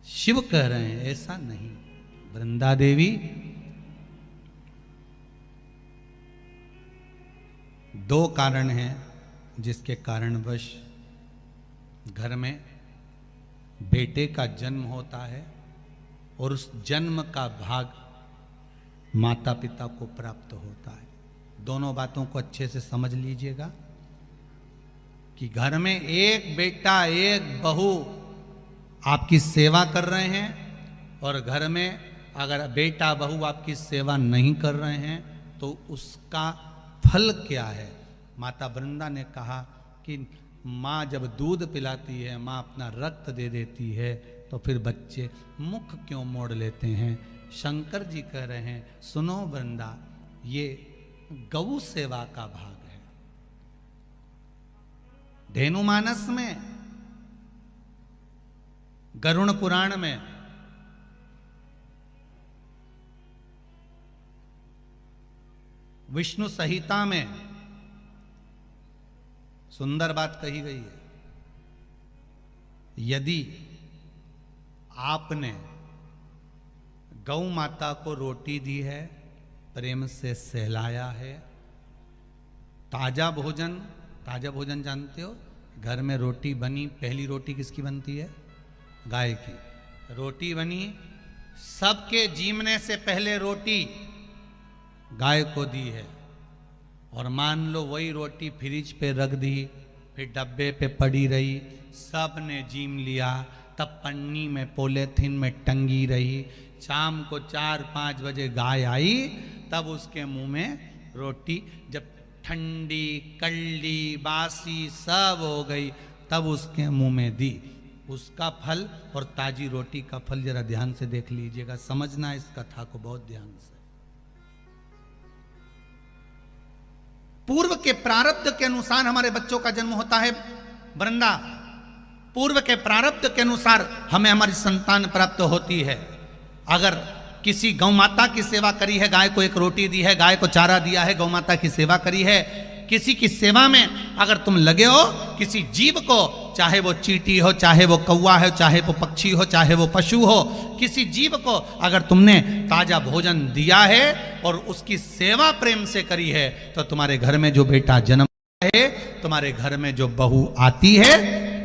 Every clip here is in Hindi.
शिव कह रहे हैं ऐसा नहीं। वृंदा देवी दो कारण हैं जिसके कारणवश घर में बेटे का जन्म होता है और उस जन्म का भाग माता पिता को प्राप्त होता है। दोनों बातों को अच्छे से समझ लीजिएगा कि घर में एक बेटा एक बहू आपकी सेवा कर रहे हैं और घर में अगर बेटा बहू आपकी सेवा नहीं कर रहे हैं तो उसका फल क्या है। माता वृंदा ने कहा कि माँ जब दूध पिलाती है, माँ अपना रक्त दे देती है तो फिर बच्चे मुख क्यों मोड़ लेते हैं। शंकर जी कह रहे हैं सुनो वृंदा, ये गौ सेवा का भाग है। धेनुमानस में, गरुड़ पुराण में विष्णु संहिता में सुंदर बात कही गई है। यदि आपने गौ माता को रोटी दी है, प्रेम से सहलाया है, ताजा भोजन जानते हो, घर में रोटी बनी, पहली रोटी किसकी बनती है? गाय की। रोटी बनी, सबके जीवने से पहले रोटी गाय को दी है और मान लो वही रोटी फ्रिज पे रख दी, फिर डब्बे पे पड़ी रही, सब ने जीम लिया, तब पन्नी में पॉलीथिन में टंगी रही। शाम को 4-5 बजे गाय आई, तब उसके मुंह में रोटी जब ठंडी कल्ली बासी सब हो गई तब उसके मुंह में दी। उसका फल और ताजी रोटी का फल जरा ध्यान से देख लीजिएगा, समझना इस कथा को बहुत ध्यान से। पूर्व के प्रारब्ध के अनुसार हमारे बच्चों का जन्म होता है वृंदा, पूर्व के प्रारब्ध के अनुसार हमें हमारी संतान प्राप्त होती है। अगर किसी गौ माता की सेवा करी है, गाय को एक रोटी दी है, गाय को चारा दिया है, गौ माता की सेवा करी है, किसी की सेवा में अगर तुम लगे हो, किसी जीव को, चाहे वो चींटी हो, चाहे वो कौवा है, चाहे वो पक्षी हो, चाहे वो पशु हो, किसी जीव को अगर तुमने ताजा भोजन दिया है और उसकी सेवा प्रेम से करी है तो तुम्हारे घर में जो बेटा जन्म है, तुम्हारे घर में जो बहू आती है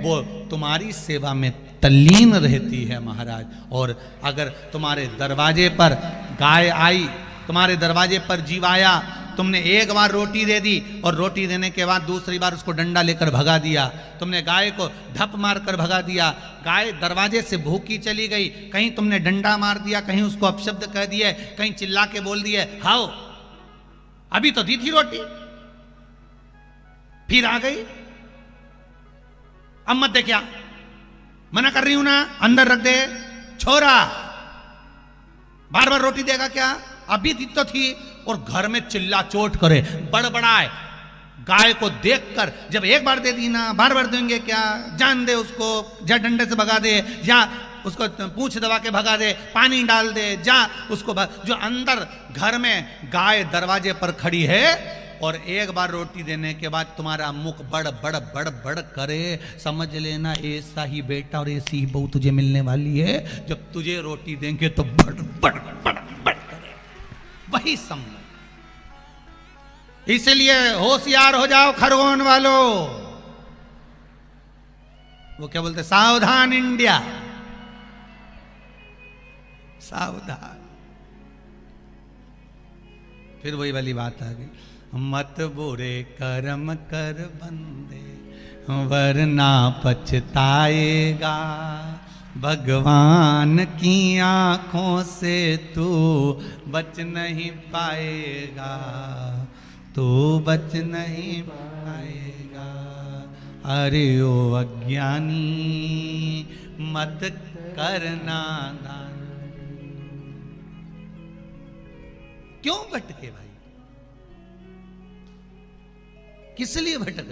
वो तुम्हारी सेवा में तल्लीन रहती है महाराज। और अगर तुम्हारे दरवाजे पर गाय आई, तुम्हारे दरवाजे पर जीव आया, तुमने एक बार रोटी दे दी और रोटी देने के बाद दूसरी बार उसको डंडा लेकर भगा दिया, तुमने गाय को धप मार कर भगा दिया, गाय दरवाजे से भूखी चली गई, कहीं तुमने डंडा मार दिया, कहीं उसको अपशब्द कह दिए, कहीं चिल्ला के बोल दिए हाओ अभी तो दी थी रोटी, फिर आ गई, अब मत दे, क्या मना कर रही हूं ना, अंदर रख दे छोरा, बार बार रोटी देगा क्या, अभी दी तो थी। और घर में चिल्ला चोट करे, बड़बड़ाए, गाय को देखकर जब एक बार दे दी ना बार बार देंगे क्या, जान दे उसको, जा डंडे से भगा दे, जा उसको पूंछ दबा के भगा दे, पानी डाल दे, जा उसको जो अंदर घर में गाय दरवाजे पर खड़ी है और एक बार रोटी देने के बाद तुम्हारा मुख बड़ बड़ बड़ बड़ करे, समझ लेना ऐसा ही बेटा और ऐसी ही बहू तुझे मिलने वाली है। जब तुझे रोटी देंगे तो बड़ बड़ बड़ बड़ करे, वही समझ। इसलिए होशियार हो जाओ खरगोन वालों, वो क्या बोलते, सावधान इंडिया, सावधान। फिर वही वाली बात आ गई, मत बुरे कर्म कर बंदे वरना पछताएगा, भगवान की आंखों से तू बच नहीं पाएगा, तू बच नहीं पाएगा। अरे ओ अज्ञानी मत करना दान। क्यों भटके भाई, किस लिए भटक